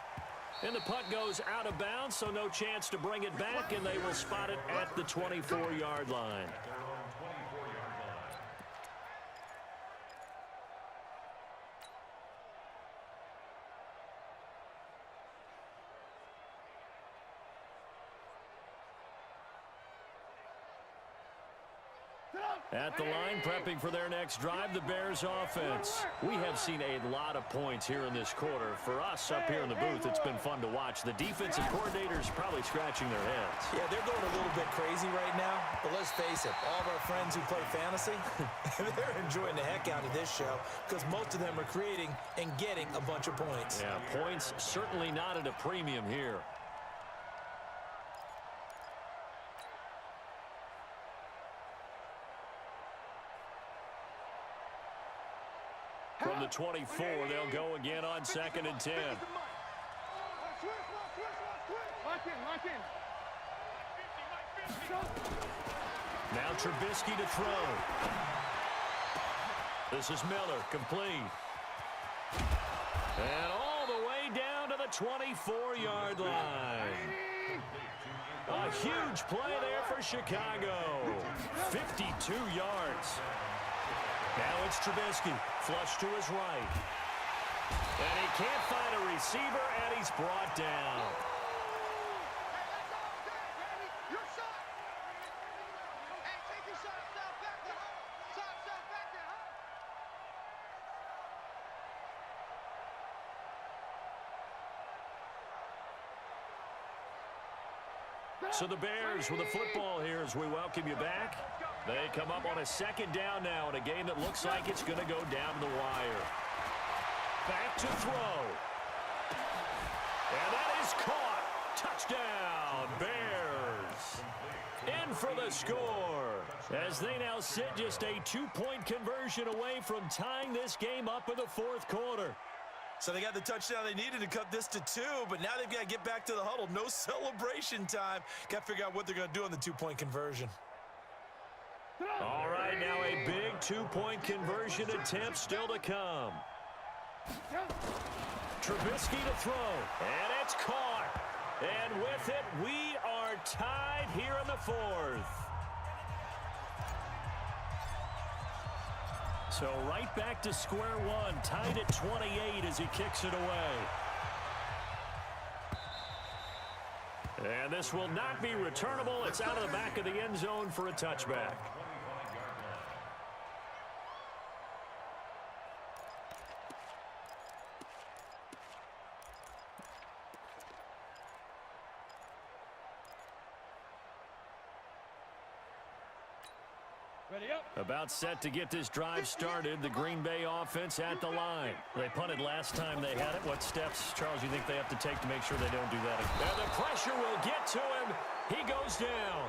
And the punt goes out of bounds, so no chance to bring it back, and they will spot it at the 24-yard line. At the line, prepping for their next drive, the Bears offense. We have seen a lot of points here in this quarter. For us up here in the booth, it's been fun to watch. The defensive coordinators probably scratching their heads. Yeah, they're going a little bit crazy right now, but let's face it, all of our friends who play fantasy, they're enjoying the heck out of this show because most of them are creating and getting a bunch of points. Yeah, points certainly not at a premium here. From the 24, they'll go again on 2nd and 10. Now Trubisky to throw. This is Miller, complete. And all the way down to the 24-yard line. A huge play there for Chicago. 52 yards. Now it's Trubisky, flush to his right. And he can't find a receiver, and he's brought down. So the Bears with the football here as we welcome you back. They come up on a 2nd down now in a game that looks like it's going to go down to the wire. Back to throw. And that is caught. Touchdown, Bears. In for the score. As they now sit just a 2-point conversion away from tying this game up in the 4th quarter. So they got the touchdown they needed to cut this to 2, but now they've got to get back to the huddle. No celebration time. Got to figure out what they're going to do on the 2-point conversion. All right, now a big 2-point conversion attempt still to come. Trubisky to throw, and it's caught. And with it, we are tied here in the 4th. So right back to square one, tied at 28 as he kicks it away. And this will not be returnable. It's out of the back of the end zone for a touchback. Ready up. About set to get this drive started. The Green Bay offense at the line. They punted last time they had it. What steps, Charles, you think they have to take to make sure they don't do that again? And the pressure will get to him. He goes down.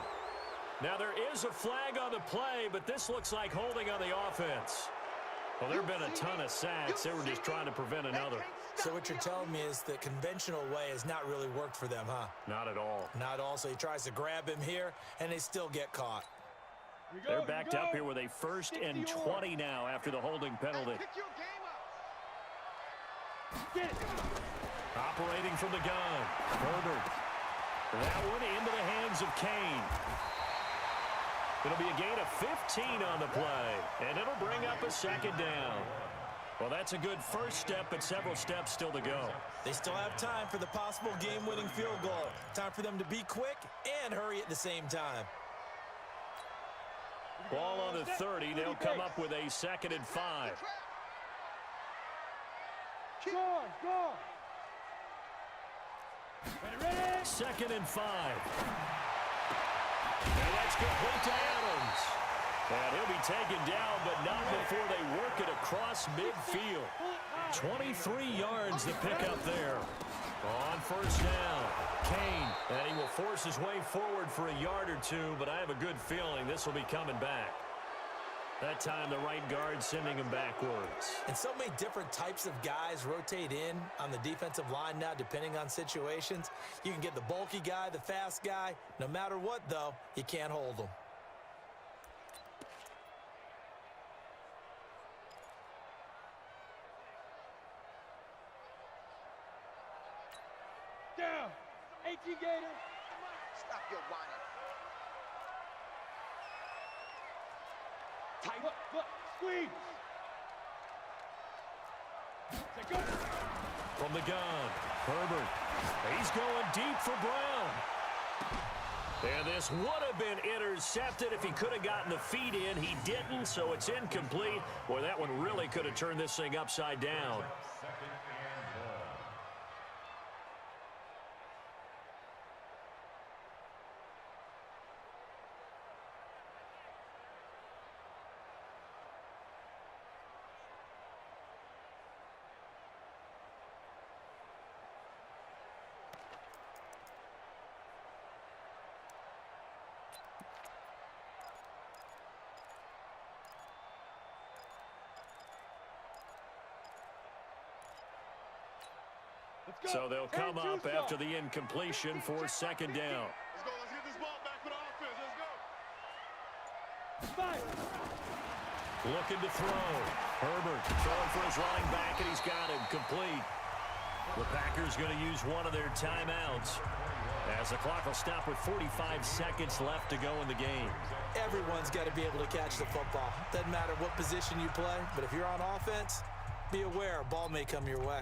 Now, there is a flag on the play, but this looks like holding on the offense. Well, there have been a ton of sacks. They were just trying to prevent another. So what you're telling me is the conventional way has not really worked for them, huh? Not at all. Not at all. So he tries to grab him here, and they still get caught. They're backed up here with a 1st and 20 now after the holding penalty. Operating from the gun. Herbert. That one into the hands of Kane. It'll be a gain of 15 on the play, and it'll bring up a 2nd down. Well, that's a good first step, but several steps still to go. They still have time for the possible game-winning field goal. Time for them to be quick and hurry at the same time. Ball on the 30. They'll come up with a 2nd and 5. Score, score. Ready. 2nd and 5. And that's complete to Adams. And he'll be taken down, but not before they work it across midfield. 23 yards to pick up there. On 1st down, Kane, and he will force his way forward for a yard or two, but I have a good feeling this will be coming back. That time, the right guard sending him backwards. And so many different types of guys rotate in on the defensive line now, depending on situations. You can get the bulky guy, the fast guy. No matter what, though, you can't hold them. Down. 18 Gator. Stop your whining. Tight. Look. Squeeze. Take go. From the gun, Herbert. He's going deep for Brown. And this would have been intercepted if he could have gotten the feet in. He didn't, so it's incomplete. Boy, that one really could have turned this thing upside down. So they'll come up after the incompletion for 2nd down. Let's go. Let's get this ball back for the offense. Let's go. Fight. Looking to throw. Herbert throwing for his running back, and he's got him complete. The Packers going to use one of their timeouts as the clock will stop with 45 seconds left to go in the game. Everyone's got to be able to catch the football. Doesn't matter what position you play, but if you're on offense, be aware a ball may come your way.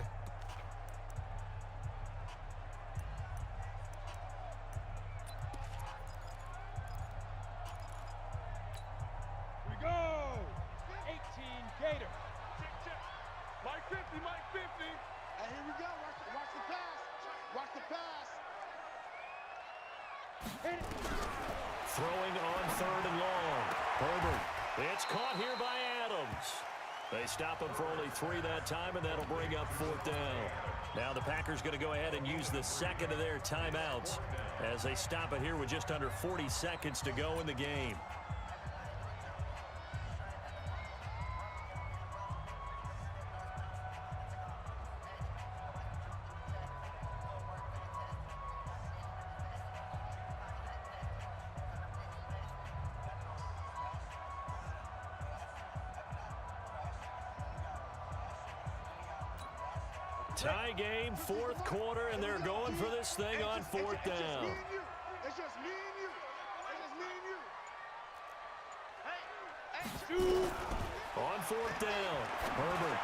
Gator. Check. Mike 50, Mike 50. And here we go. Watch the pass. Watch the pass. Hit it. Throwing on 3rd and long. Herbert. It's caught here by Adams. They stop him for only 3 that time, and that'll bring up 4th down. Now the Packers going to go ahead and use the 2nd of their timeouts as they stop it here with just under 40 seconds to go in the game. Tie game, 4th quarter, and they're going for this thing on 4th down. It's just me and you. It's just me and you. Shoot. On 4th down, Herbert.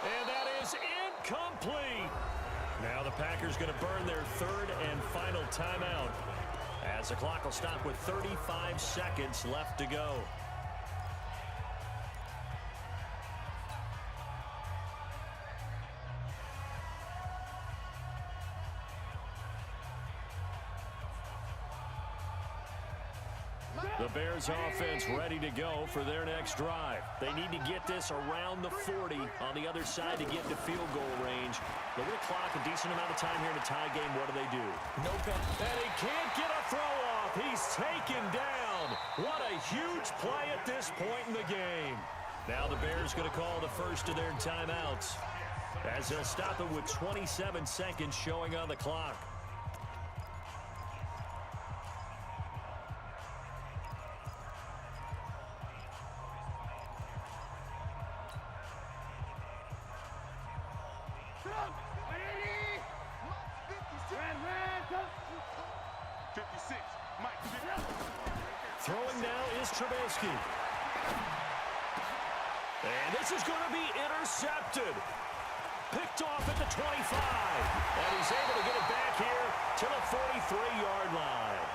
And that is incomplete. Now the Packers going to burn their 3rd and final timeout as the clock will stop with 35 seconds left to go. Go. The Bears offense ready to go for their next drive. They need to get this around the 40 on the other side to get into field goal range. They're going to clock a decent amount of time here in a tie game. What do? No penalty. And he can't get a throw off. He's taken down. What a huge play at this point in the game. Now the Bears going to call the first of their timeouts as they'll stop it with 27 seconds showing on the clock. Throwing now is Trubisky. And this is going to be intercepted. Picked off at the 25. And he's able to get it back here to the 43-yard line.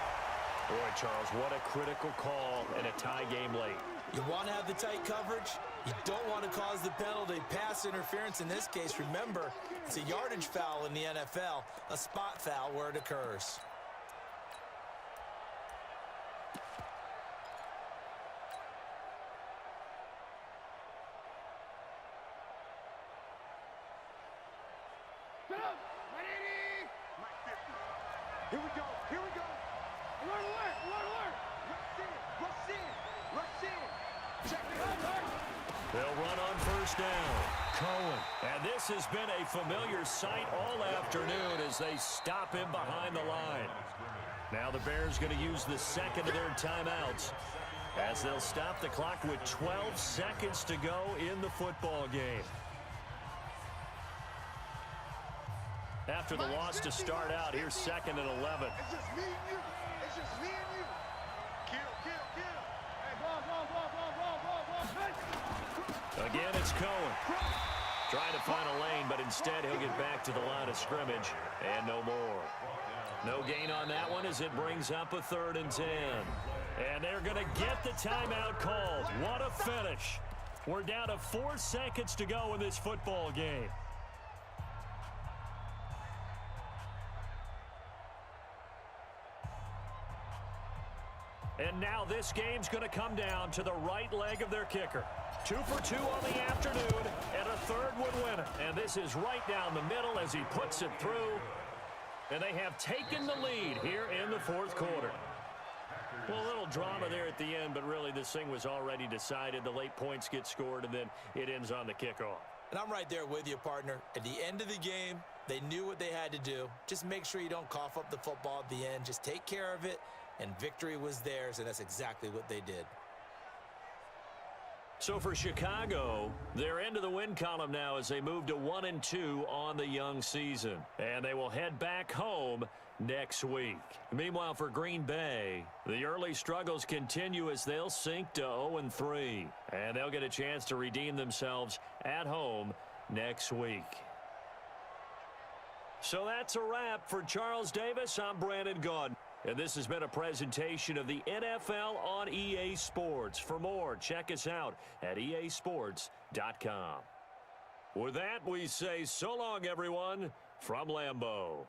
Boy, Charles, what a critical call in a tie game late. You want to have the tight coverage. You don't want to cause the penalty. Pass interference in this case. Remember, it's a yardage foul in the NFL, a spot foul where it occurs. Here we go. Here we go. Alert, alert, alert, alert. Rush in. Rush in. Check it out. They'll run on first down. Cohen. And this has been a familiar sight all afternoon as they stop him behind the line. Now the Bears going to use the second of their timeouts as they'll stop the clock with 12 seconds to go in the football game. After the loss to start out, here's 2nd and 11. It's just me and you. It's just me and you. Kill, kill, kill. Hey, ball. Again, it's Cohen. Trying to find a lane, but instead he'll get back to the line of scrimmage and no more. No gain on that one as it brings up a 3rd and 10. And they're going to get the timeout called. What a finish. We're down to 4 seconds to go in this football game. And now this game's going to come down to the right leg of their kicker. 2 for 2 on the afternoon, and a 3rd would win it. And this is right down the middle as he puts it through. And they have taken the lead here in the 4th quarter. Well, a little drama there at the end, but really this thing was already decided. The late points get scored, and then it ends on the kickoff. And I'm right there with you, partner. At the end of the game, they knew what they had to do. Just make sure you don't cough up the football at the end. Just take care of it. And victory was theirs, and that's exactly what they did. So for Chicago, they're into the win column now as they move to 1-2 on the young season. And they will head back home next week. Meanwhile, for Green Bay, the early struggles continue as they'll sink to 0-3. And they'll get a chance to redeem themselves at home next week. So that's a wrap. For Charles Davis, I'm Brandon Gaudin. And this has been a presentation of the NFL on EA Sports. For more, check us out at easports.com. With that, we say so long, everyone, from Lambeau.